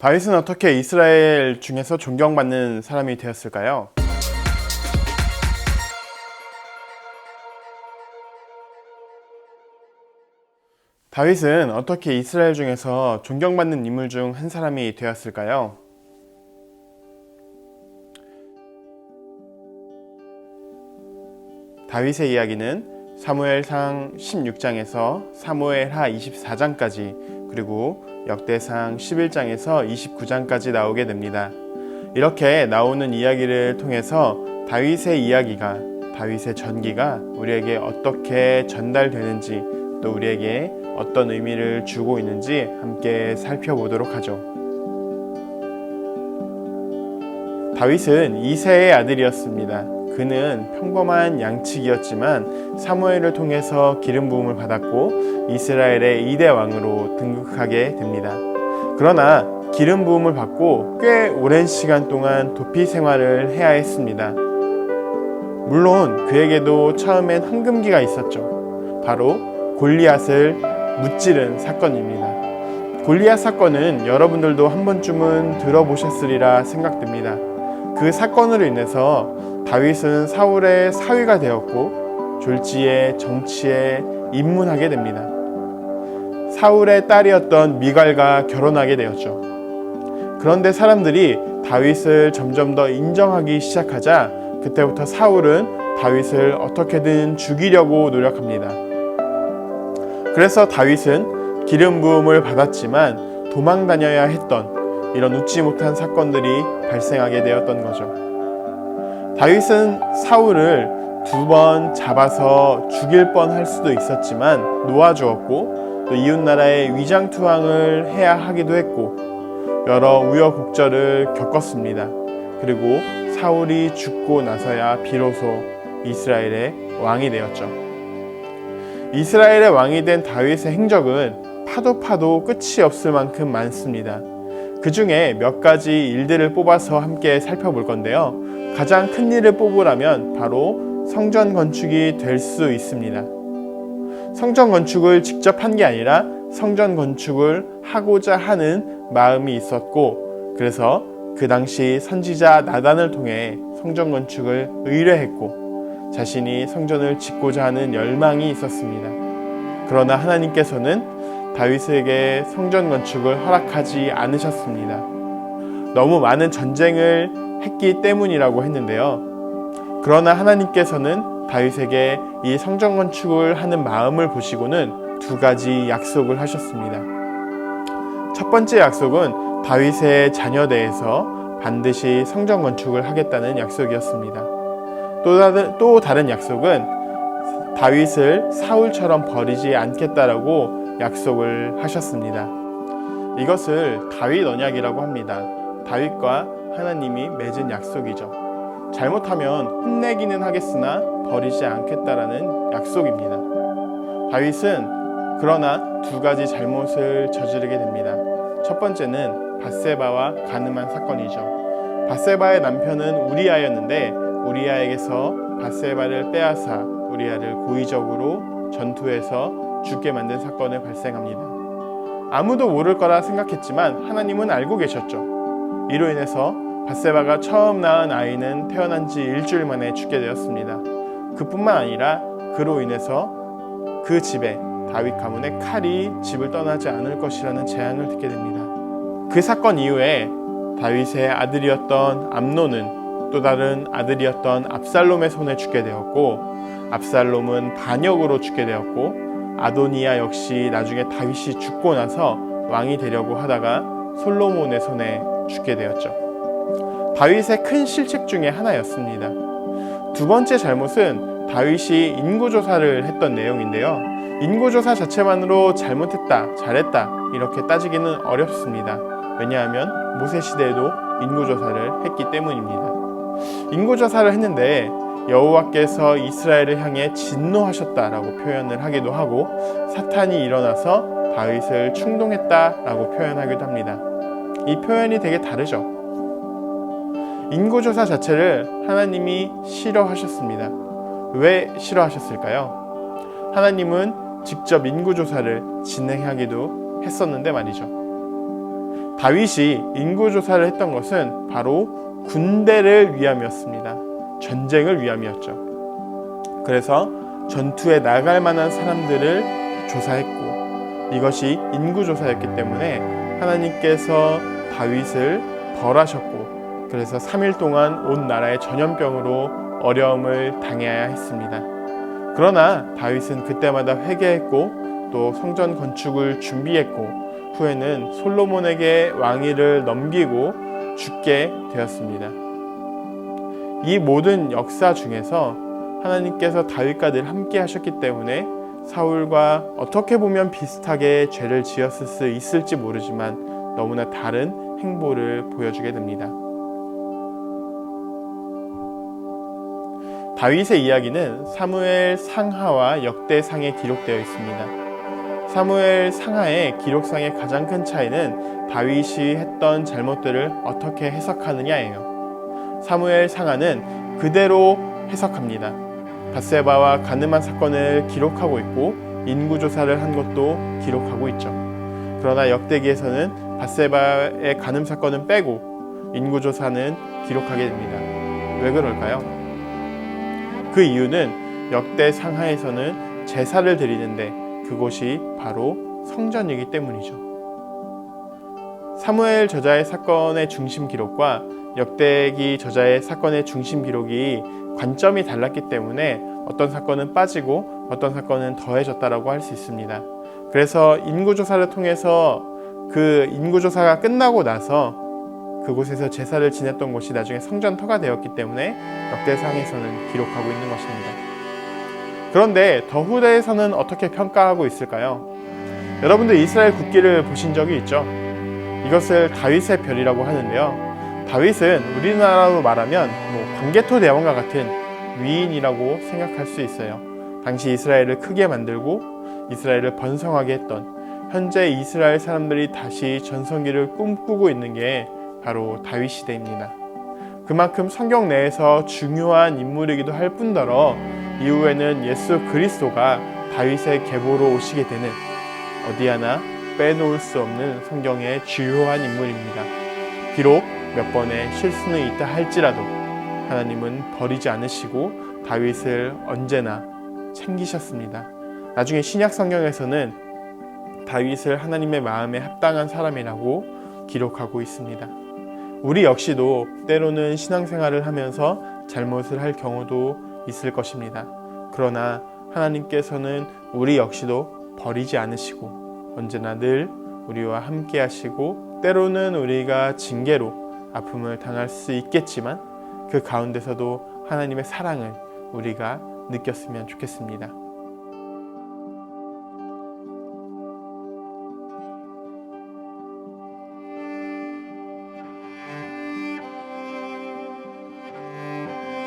다윗은 어떻게 이스라엘 중에서 존경받는 사람이 되었을까요? 다윗은 어떻게 이스라엘 중에서 존경받는 인물 중 한 사람이 되었을까요? 다윗의 이야기는 사무엘상 16장에서 사무엘하 24장까지 그리고 역대상 11장에서 29장까지 나오게 됩니다. 이렇게 나오는 이야기를 통해서 다윗의 이야기가, 다윗의 전기가 우리에게 어떻게 전달되는지, 또 우리에게 어떤 의미를 주고 있는지 함께 살펴보도록 하죠. 다윗은 이새의 아들이었습니다. 그는 평범한 양치기였지만 사무엘을 통해서 기름 부음을 받았고 이스라엘의 2대 왕으로 등극하게 됩니다. 그러나 기름 부음을 받고 꽤 오랜 시간 동안 도피 생활을 해야 했습니다. 물론 그에게도 처음엔 황금기가 있었죠. 바로 골리앗을 무찌른 사건입니다. 골리앗 사건은 여러분들도 한 번쯤은 들어보셨으리라 생각됩니다. 그 사건으로 인해서 다윗은 사울의 사위가 되었고 졸지에 정치에 입문하게 됩니다. 사울의 딸이었던 미갈과 결혼하게 되었죠. 그런데 사람들이 다윗을 점점 더 인정하기 시작하자 그때부터 사울은 다윗을 어떻게든 죽이려고 노력합니다. 그래서 다윗은 기름 부음을 받았지만 도망 다녀야 했던 이런 웃지 못한 사건들이 발생하게 되었던 거죠. 다윗은 사울을 2번 잡아서 죽일 뻔할 수도 있었지만 놓아주었고 또 이웃나라의 위장투항을 해야 하기도 했고 여러 우여곡절을 겪었습니다. 그리고 사울이 죽고 나서야 비로소 이스라엘의 왕이 되었죠. 이스라엘의 왕이 된 다윗의 행적은 파도 끝이 없을 만큼 많습니다. 그 중에 몇 가지 일들을 뽑아서 함께 살펴볼 건데요. 가장 큰 일을 뽑으라면 바로 성전 건축이 될 수 있습니다. 성전 건축을 직접 한 게 아니라 성전 건축을 하고자 하는 마음이 있었고 그래서 그 당시 선지자 나단을 통해 성전 건축을 의뢰했고 자신이 성전을 짓고자 하는 열망이 있었습니다. 그러나 하나님께서는 다윗에게 성전 건축을 허락하지 않으셨습니다. 너무 많은 전쟁을 했기 때문이라고 했는데요. 그러나 하나님께서는 다윗에게 이 성전 건축을 하는 마음을 보시고는 2가지 약속을 하셨습니다. 첫 번째 약속은 다윗의 자녀대에서 반드시 성전 건축을 하겠다는 약속이었습니다. 또 다른 약속은 다윗을 사울처럼 버리지 않겠다라고 약속을 하셨습니다. 이것을 다윗 언약이라고 합니다. 다윗과 하나님이 맺은 약속이죠. 잘못하면 혼내기는 하겠으나 버리지 않겠다라는 약속입니다. 다윗은 그러나 2가지 잘못을 저지르게 됩니다. 첫 번째는 밧세바와 간음한 사건이죠. 밧세바의 남편은 우리아였는데 우리아에게서 밧세바를 빼앗아 우리아를 고의적으로 전투에서 죽게 만든 사건을 발생합니다. 아무도 모를 거라 생각했지만 하나님은 알고 계셨죠. 이로 인해서 밧세바가 처음 낳은 아이는 태어난 지 일주일 만에 죽게 되었습니다. 그뿐만 아니라 그로 인해서 그 집에 다윗 가문의 칼이 집을 떠나지 않을 것이라는 재앙을 듣게 됩니다. 그 사건 이후에 다윗의 아들이었던 암논은 또 다른 아들이었던 압살롬의 손에 죽게 되었고 압살롬은 반역으로 죽게 되었고 아도니아 역시 나중에 다윗이 죽고 나서 왕이 되려고 하다가 솔로몬의 손에 죽게 되었죠. 다윗의 큰 실책 중에 하나였습니다. 2번째 잘못은 다윗이 인구조사를 했던 내용인데요. 인구조사 자체만으로 잘못했다, 잘했다 이렇게 따지기는 어렵습니다. 왜냐하면 모세시대에도 인구조사를 했기 때문입니다. 인구조사를 했는데 여호와께서 이스라엘을 향해 진노하셨다라고 표현을 하기도 하고 사탄이 일어나서 다윗을 충동했다라고 표현하기도 합니다. 이 표현이 되게 다르죠. 인구조사 자체를 하나님이 싫어하셨습니다. 왜 싫어하셨을까요? 하나님은 직접 인구조사를 진행하기도 했었는데 말이죠. 다윗이 인구조사를 했던 것은 바로 군대를 위함이었습니다. 전쟁을 위함이었죠. 그래서 전투에 나갈 만한 사람들을 조사했고, 이것이 인구조사였기 때문에 하나님께서 다윗을 벌하셨고, 그래서 3일 동안 온 나라의 전염병으로 어려움을 당해야 했습니다. 그러나 다윗은 그때마다 회개했고 또 성전 건축을 준비했고, 후에는 솔로몬에게 왕위를 넘기고 죽게 되었습니다. 이 모든 역사 중에서 하나님께서 다윗과 늘 함께 하셨기 때문에 사울과 어떻게 보면 비슷하게 죄를 지었을 수 있을지 모르지만 너무나 다른 행보를 보여주게 됩니다. 다윗의 이야기는 사무엘 상하와 역대상에 기록되어 있습니다. 사무엘 상하의 기록상의 가장 큰 차이는 다윗이 했던 잘못들을 어떻게 해석하느냐예요. 사무엘 상하는 그대로 해석합니다. 밧세바와 간음한 사건을 기록하고 있고 인구조사를 한 것도 기록하고 있죠. 그러나 역대기에서는 밧세바의 간음 사건은 빼고 인구조사는 기록하게 됩니다. 왜 그럴까요? 그 이유는 역대 상하에서는 제사를 드리는데 그곳이 바로 성전이기 때문이죠. 사무엘 저자의 사건의 중심 기록과 역대기 저자의 사건의 중심 기록이 관점이 달랐기 때문에 어떤 사건은 빠지고 어떤 사건은 더해졌다라고 할 수 있습니다. 그래서 인구조사를 통해서 그 인구조사가 끝나고 나서 그곳에서 제사를 지냈던 곳이 나중에 성전터가 되었기 때문에 역대상에서는 기록하고 있는 것입니다. 그런데 더 후대에서는 어떻게 평가하고 있을까요? 여러분들 이스라엘 국기를 보신 적이 있죠? 이것을 다윗의 별이라고 하는데요. 다윗은 우리나라로 말하면 광개토 대왕과 같은 위인이라고 생각할 수 있어요. 당시 이스라엘을 크게 만들고 이스라엘을 번성하게 했던, 현재 이스라엘 사람들이 다시 전성기를 꿈꾸고 있는 게 바로 다윗 시대입니다. 그만큼 성경 내에서 중요한 인물이기도 할 뿐더러 이후에는 예수 그리스도가 다윗의 계보로 오시게 되는, 어디 하나 빼놓을 수 없는 성경의 주요한 인물입니다. 비록 몇 번의 실수는 있다 할지라도 하나님은 버리지 않으시고 다윗을 언제나 챙기셨습니다. 나중에 신약 성경에서는 다윗을 하나님의 마음에 합당한 사람이라고 기록하고 있습니다. 우리 역시도 때로는 신앙생활을 하면서 잘못을 할 경우도 있을 것입니다. 그러나 하나님께서는 우리 역시도 버리지 않으시고 언제나 늘 우리와 함께 하시고, 때로는 우리가 징계로 아픔을 당할 수 있겠지만 그 가운데서도 하나님의 사랑을 우리가 느꼈으면 좋겠습니다.